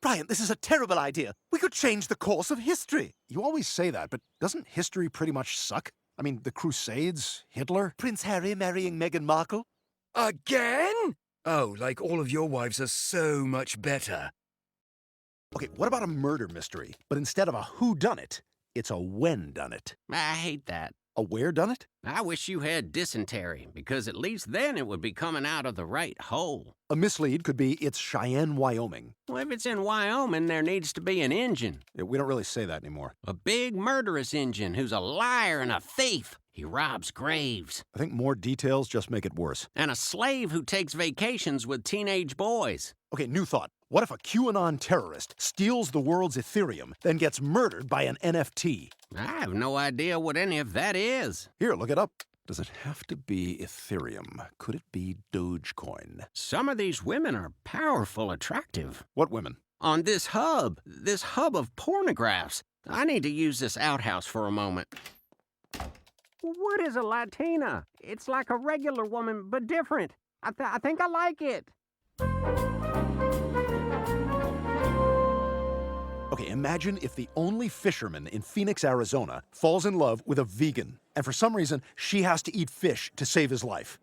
Brian, this is a terrible idea. We could change the course of history. You always say that, but doesn't history pretty much suck? I mean, the Crusades, Hitler. Prince Harry marrying Meghan Markle? Again? Oh, like all of your wives are so much better. Okay, what about a murder mystery? But instead of a whodunit, it's a when-done-it. I hate that. A where-done-it? I wish you had dysentery, because at least then it would be coming out of the right hole. A mislead could be it's Cheyenne, Wyoming. Well, if it's in Wyoming, there needs to be an Injun. Yeah, we don't really say that anymore. A big murderous Injun who's a liar and a thief. He robs graves. I think more details just make it worse. And a slave who takes vacations with teenage boys. Okay, new thought. What if a QAnon terrorist steals the world's Ethereum, then gets murdered by an NFT? I have no idea what any of that is. Here, look it up. Does it have to be Ethereum? Could it be Dogecoin? Some of these women are powerful, attractive. What women? On this hub of pornographs. I need to use this outhouse for a moment. What is a Latina? It's like a regular woman, but different. I think I like it. Okay, imagine if the only fisherman in Phoenix, Arizona falls in love with a vegan, and for some reason, she has to eat fish to save his life.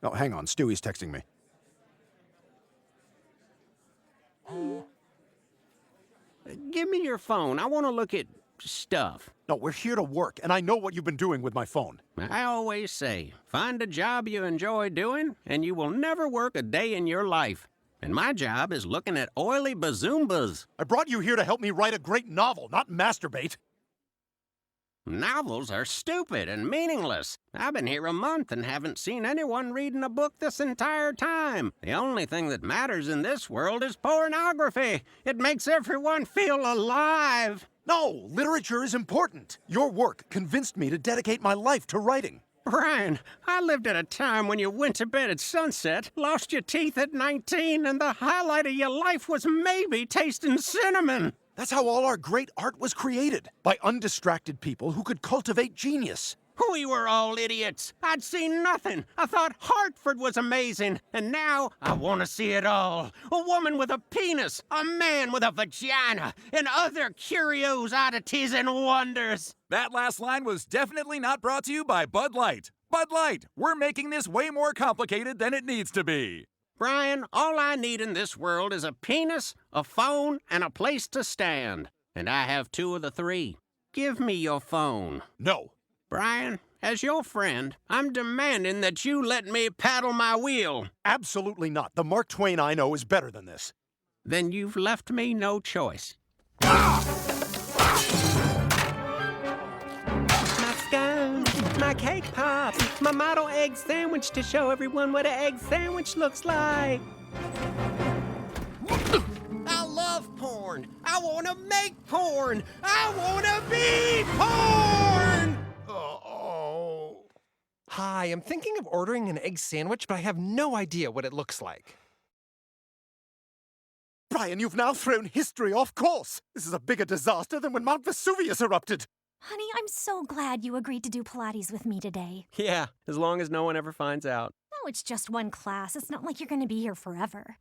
Oh, hang on, Stewie's texting me. Give me your phone. I want to look at stuff. No, we're here to work, and I know what you've been doing with my phone. I always say, find a job you enjoy doing, and you will never work a day in your life. And my job is looking at oily bazoombas. I brought you here to help me write a great novel, not masturbate. Novels are stupid and meaningless. I've been here a month and haven't seen anyone reading a book this entire time. The only thing that matters in this world is pornography. It makes everyone feel alive. No, literature is important. Your work convinced me to dedicate my life to writing. Brian, I lived at a time when you went to bed at sunset, lost your teeth at 19, and the highlight of your life was maybe tasting cinnamon. That's how all our great art was created, by undistracted people who could cultivate genius. We were all idiots. I'd seen nothing. I thought Hartford was amazing, and now I want to see it all. A woman with a penis, a man with a vagina, and other curios, oddities, and wonders. That last line was definitely not brought to you by Bud Light. Bud Light, we're making this way more complicated than it needs to be. Brian, all I need in this world is a penis, a phone, and a place to stand. And I have two of the three. Give me your phone. No. Brian, as your friend, I'm demanding that you let me paddle my wheel. Absolutely not. The Mark Twain I know is better than this. Then you've left me no choice. My scone, my cake pop, my model egg sandwich to show everyone what an egg sandwich looks like. I love porn. I want to make porn. I want to be porn! Hi, I'm thinking of ordering an egg sandwich, but I have no idea what it looks like. Brian, you've now thrown history off course. This is a bigger disaster than when Mount Vesuvius erupted. Honey, I'm so glad you agreed to do Pilates with me today. Yeah, as long as no one ever finds out. No, it's just one class. It's not like you're going to be here forever.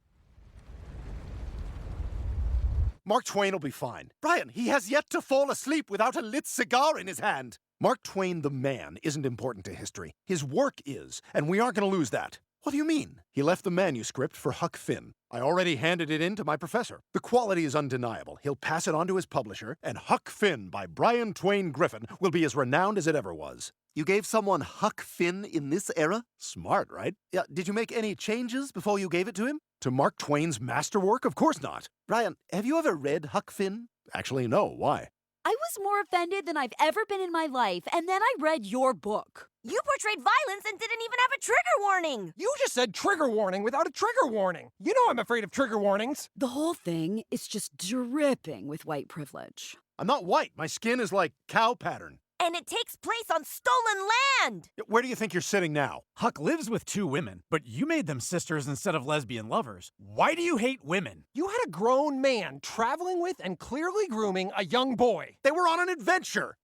Mark Twain will be fine. Brian, he has yet to fall asleep without a lit cigar in his hand. Mark Twain, the man, isn't important to history. His work is, and we aren't going to lose that. What do you mean? He left the manuscript for Huck Finn. I already handed it in to my professor. The quality is undeniable. He'll pass it on to his publisher, and Huck Finn by Brian Twain Griffin will be as renowned as it ever was. You gave someone Huck Finn in this era? Smart, right? Yeah, did you make any changes before you gave it to him? To Mark Twain's masterwork? Of course not. Brian, have you ever read Huck Finn? Actually, no. Why? I was more offended than I've ever been in my life, and then I read your book. You portrayed violence and didn't even have a trigger warning. You just said trigger warning without a trigger warning. You know I'm afraid of trigger warnings. The whole thing is just dripping with white privilege. I'm not white. My skin is like cow pattern. And it takes place on stolen land! Where do you think you're sitting now? Huck lives with two women, but you made them sisters instead of lesbian lovers. Why do you hate women? You had a grown man traveling with and clearly grooming a young boy. They were on an adventure.